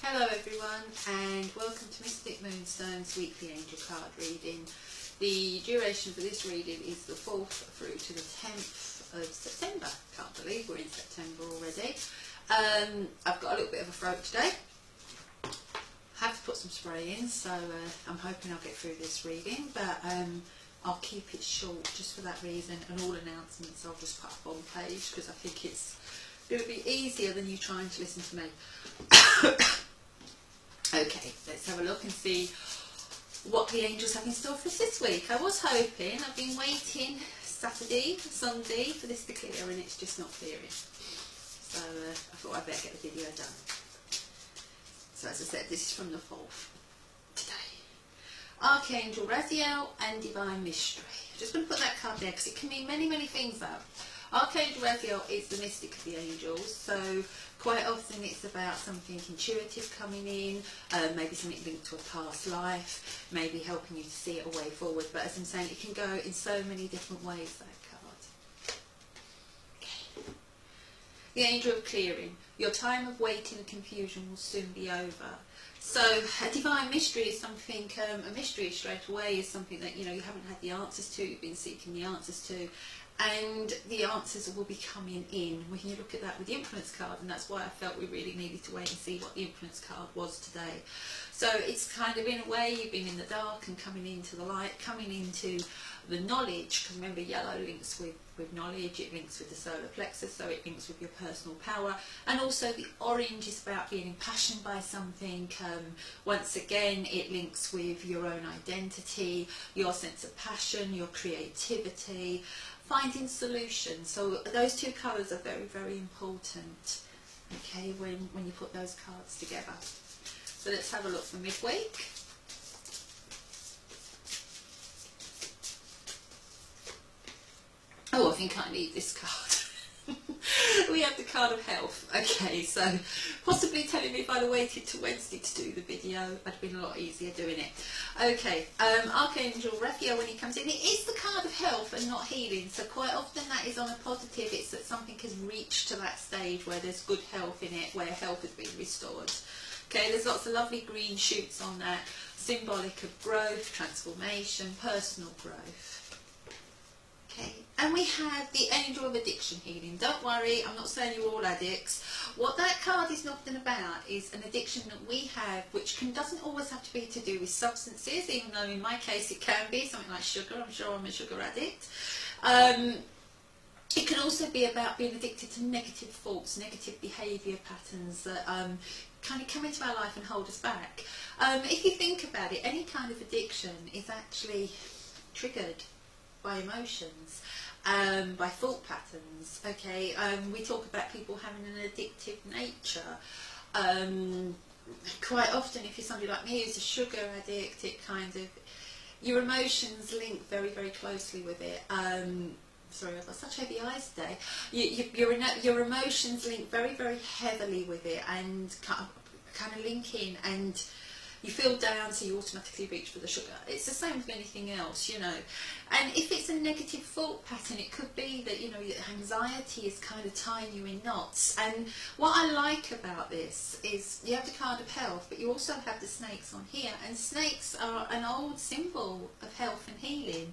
Hello everyone and welcome to Mystic Moonstone's weekly angel card reading. The duration for this reading is the 4th through to the 10th of September. Can't believe we're in September already. I've got a little bit of a throat today. Have to put some spray in, so I'm hoping I'll get through this reading, but I'll keep it short just for that reason, and all announcements I'll just put up on the page because I think it's going to be easier than you trying to listen to me. Okay, let's have a look and see what the angels have in store for us this week. I was hoping, I've been waiting Saturday, Sunday for this to clear, and it's just not clearing. So I thought I'd better get the video done. So as I said, this is from the 4th today. Archangel Raziel and Divine Mystery. I'm just going to put that card there because it can mean many, many things though. Archangel Raziel is the mystic of the angels, so quite often it's about something intuitive coming in, maybe something linked to a past life, maybe helping you to see a way forward. But as I'm saying, it can go in so many different ways, that card. Okay. The Angel of Clearing. Your time of waiting and confusion will soon be over. So a divine mystery is something, a mystery straight away is something that you haven't had the answers to, you've been seeking the answers to. And the answers will be coming in when you look at that with the influence card, and that's why I felt we really needed to wait and see what the influence card was today. So it's kind of, in a way, you've been in the dark and coming into the light, coming into the knowledge, because remember yellow links with knowledge, it links with the solar plexus, so it links with your personal power, and also the orange is about being impassioned by something. Once again, it links with your own identity, your sense of passion, your creativity, finding solutions. So those two colours are very, very important, okay, when you put those cards together. So let's have a look for midweek. Oh, I think I need this card. We have the card of health. Okay, so possibly telling me if I'd have waited till Wednesday to do the video, it'd have been a lot easier doing it. Okay, Archangel Raphael, when he comes in, it is the card of health and not healing. So quite often that is on a positive. It's that something has reached to that stage where there's good health in it, where health has been restored. Okay, there's lots of lovely green shoots on that, symbolic of growth, transformation, personal growth. Okay, and we have the Angel of Addiction Healing. Don't worry, I'm not saying you're all addicts. What that card is often about is an addiction that we have, which doesn't always have to be to do with substances, even though in my case it can be something like sugar. I'm sure I'm a sugar addict. It can also be about being addicted to negative thoughts, negative behaviour patterns that kind of come into our life and hold us back. If you think about it, any kind of addiction is actually triggered by emotions, by thought patterns. Okay, we talk about people having an addictive nature. Quite often, if you're somebody like me who's a sugar addict, it kind of, your emotions link very, very closely with it. Sorry, I've got such heavy eyes today. Your emotions link very, very heavily with it, and kind of link in, and you feel down, so you automatically reach for the sugar. It's the same with anything else, And if it's a negative thought pattern, it could be that, your anxiety is kind of tying you in knots. And what I like about this is you have the card of health, but you also have the snakes on here. And snakes are an old symbol of health and healing.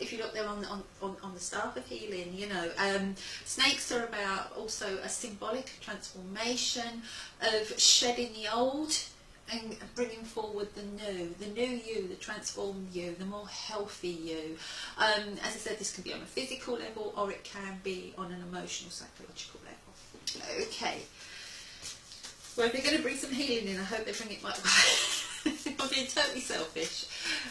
If you look there on the staff of healing, snakes are about also a symbolic transformation of shedding the old and bringing forward the new you, the transformed you, the more healthy you. As I said, this can be on a physical level, or it can be on an emotional, psychological level. Okay. Well, if they're going to bring some healing in, I hope they bring it my way. I'm being totally selfish.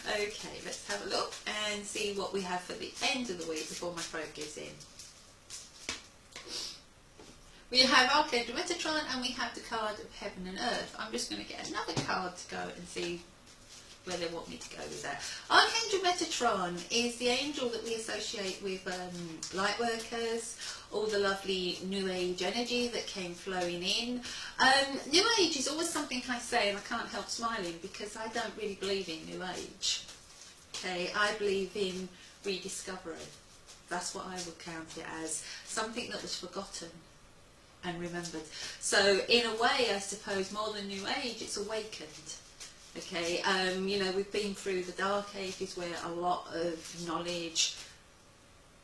Okay, let's have a look and see what we have for the end of the week before my throat gives in. We have Archangel Metatron, and we have the card of Heaven and Earth. I'm just going to get another card to go and see where they want me to go with that. Archangel Metatron is the angel that we associate with light workers, all the lovely New Age energy that came flowing in. New Age is always something I say, and I can't help smiling because I don't really believe in New Age. Okay, I believe in rediscovery. That's what I would count it as, something that was forgotten. and remembered. So in a way, I suppose, more than New Age, it's awakened. Okay, you know, we've been through the Dark Ages where a lot of knowledge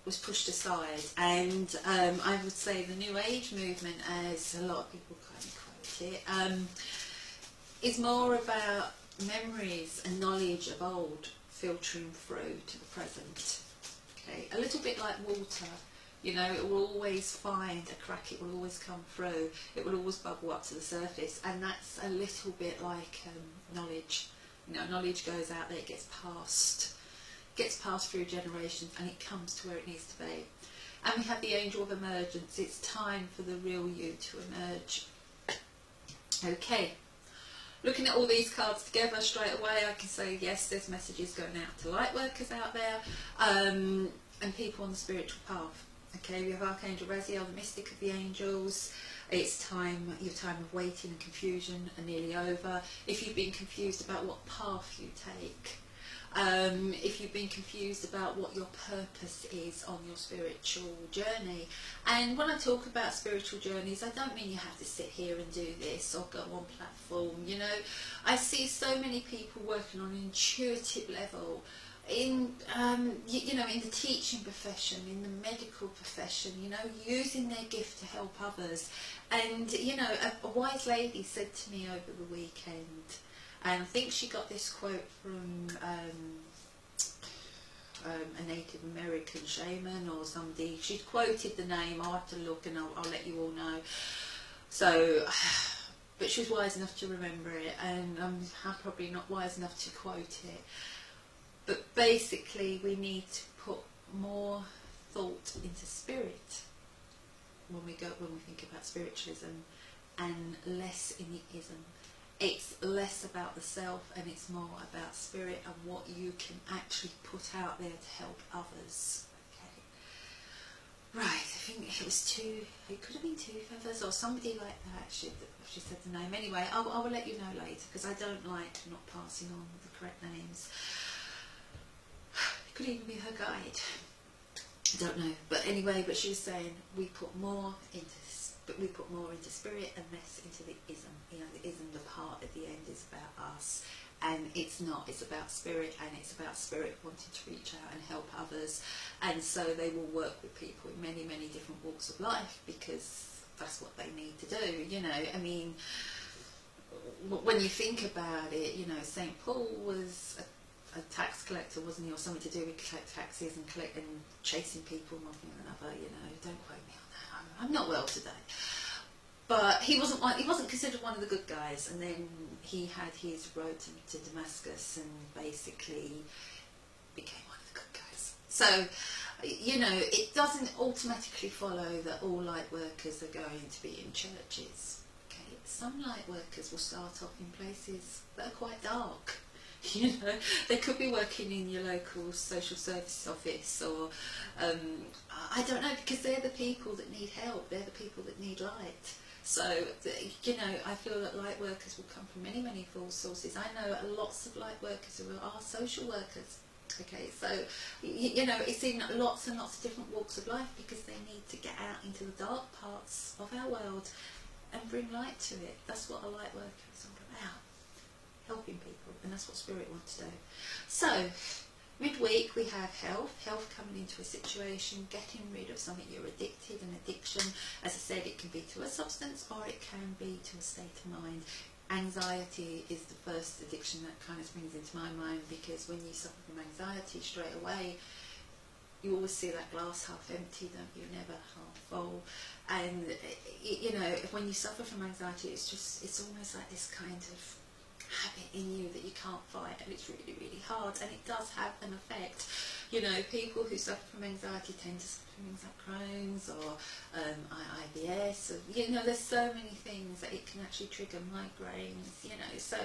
was pushed aside, and I would say the New Age movement, as a lot of people kind of quote it, is more about memories and knowledge of old filtering through to the present. Okay, a little bit like water. You know, it will always find a crack, it will always come through, it will always bubble up to the surface, and that's a little bit like knowledge. You know, knowledge goes out there, it gets passed through generations, and it comes to where it needs to be. And we have the angel of emergence. It's time for the real you to emerge. Okay, looking at all these cards together straight away, I can say yes, there's messages going out to light workers out there, and people on the spiritual path. Okay, we have Archangel Raziel, the mystic of the angels. It's time, your time of waiting and confusion are nearly over. If you've been confused about what path you take, if you've been confused about what your purpose is on your spiritual journey. And when I talk about spiritual journeys, I don't mean you have to sit here and do this or go on platform. You know, I see so many people working on an intuitive level, in you know, in the teaching profession, in the medical profession, you know, using their gift to help others. And you know, a wise lady said to me over the weekend, and I think she got this quote from a Native American shaman or somebody. She quoted the name. I'll have to look and I'll let you all know. So, but she was wise enough to remember it, and I'm probably not wise enough to quote it. But basically, we need to put more thought into spirit when we think about spiritualism, and less in the ism. It's less about the self and it's more about spirit and what you can actually put out there to help others. Okay. Right, I think it could have been two feathers or somebody like that. She said the name. Anyway, I will let you know later, because I don't like not passing on the correct names. It could even be her guide. I don't know. But anyway, but she was saying we put more into spirit and less into the ism. You know, the ism, the part at the end, is about us, and it's not. It's about spirit, and it's about spirit wanting to reach out and help others. And so they will work with people in many, many different walks of life, because that's what they need to do. You know, I mean, when you think about it, you know, St. Paul was a tax collector, wasn't he, or something to do with collect taxes and chasing people one thing or another. You know, don't quote me on that. I'm not well today. But he wasn't considered one of the good guys, and then he had his road to Damascus and basically became one of the good guys. So, you know, it doesn't automatically follow that all light workers are going to be in churches. Okay, some light workers will start off in places that are quite dark. You know, they could be working in your local social services office, or I don't know, because they're the people that need help, they're the people that need light. So, you know, I feel that light workers will come from many, many false sources. I know lots of light workers who are social workers. Okay, so, you know, it's in lots and lots of different walks of life, because they need to get out into the dark parts of our world and bring light to it. That's what a light worker is all about. Helping people, and that's what spirit wants to do. So, midweek we have health coming into a situation, getting rid of something you're addicted, an addiction. As I said, it can be to a substance or it can be to a state of mind. Anxiety is the first addiction that kind of springs into my mind, because when you suffer from anxiety, straight away you always see that glass half empty, don't you? Never half full. And you know, when you suffer from anxiety, it's almost like this kind of habit in you that you can't fight, and it's really, really hard, and it does have an effect. You know, people who suffer from anxiety tend to suffer from things like Crohn's or IBS, or, you know, there's so many things that it can actually trigger migraines, you know. So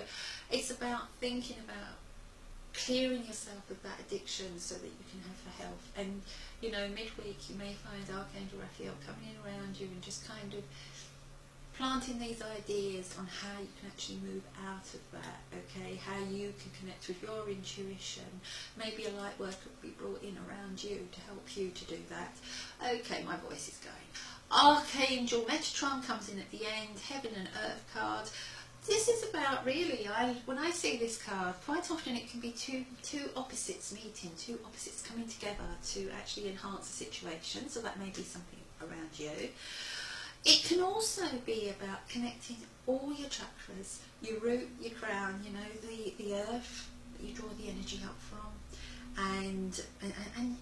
it's about thinking about clearing yourself of that addiction so that you can have the health. And you know, midweek you may find Archangel Raphael coming in around you and just kind of planting these ideas on how you can actually move out of that, okay? How you can connect with your intuition. Maybe a light worker will be brought in around you to help you to do that. Okay, my voice is going. Archangel Metatron comes in at the end, Heaven and Earth card. This is about, really, when I see this card, quite often it can be two opposites meeting, two opposites coming together to actually enhance the situation. So that may be something around you. It can also be about connecting all your chakras, your root, your crown, you know, the earth that you draw the energy up from, and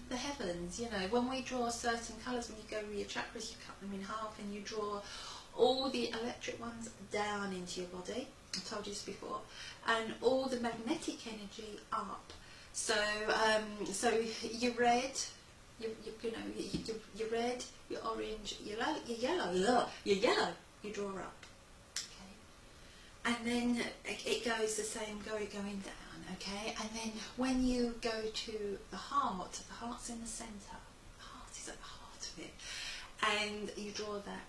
the heavens. You know, when we draw certain colours, when you go with your chakras, you cut them in half and you draw all the electric ones down into your body. I told you this before, and all the magnetic energy up. So so your red, you know, your red, your orange, your yellow, you draw up. Okay, and then it goes the same, going down. Okay, and then when you go to the heart's in the centre. The heart is at the heart of it, and you draw that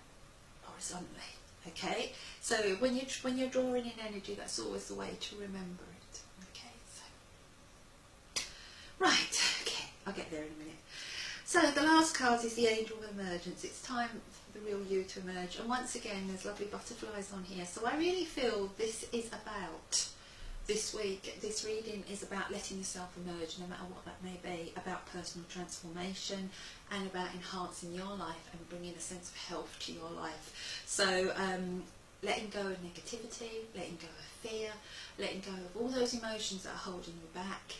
horizontally. Okay, so when you're drawing in energy, that's always the way to remember it. Okay, so right, okay, I'll get there in a minute. So the last card is the Angel of Emergence. It's time for the real you to emerge, and once again there's lovely butterflies on here. So I really feel this is about, this week, this reading is about letting yourself emerge, no matter what that may be, about personal transformation and about enhancing your life and bringing a sense of health to your life. So letting go of negativity, letting go of fear, letting go of all those emotions that are holding you back,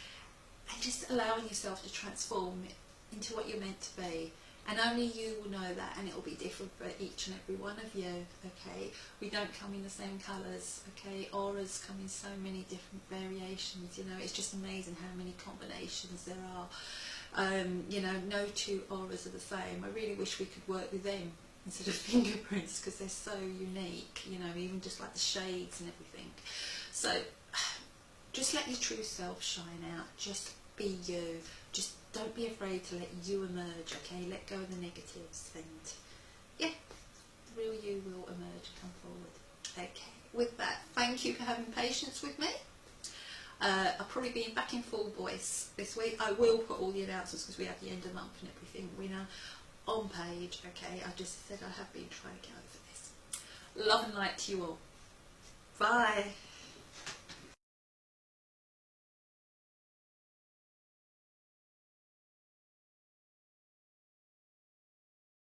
and just allowing yourself to transform into what you're meant to be. And only you will know that, and it will be different for each and every one of you. Okay, we don't come in the same colours. Okay, auras come in so many different variations. You know, it's just amazing how many combinations there are. You know, no two auras are the same. I really wish we could work with them instead of fingerprints, because they're so unique. You know, even just like the shades and everything. So just let your true self shine out. Just be you. Just don't be afraid to let you emerge, okay? Let go of the negatives, and yeah, the real you will emerge and come forward. Okay, with that, thank you for having patience with me. I'll probably be back in full voice this week. I will put all the announcements, because we have the end of the month and everything, winner on page, okay? I just said I have been trying to get over this. Love and light to you all. Bye.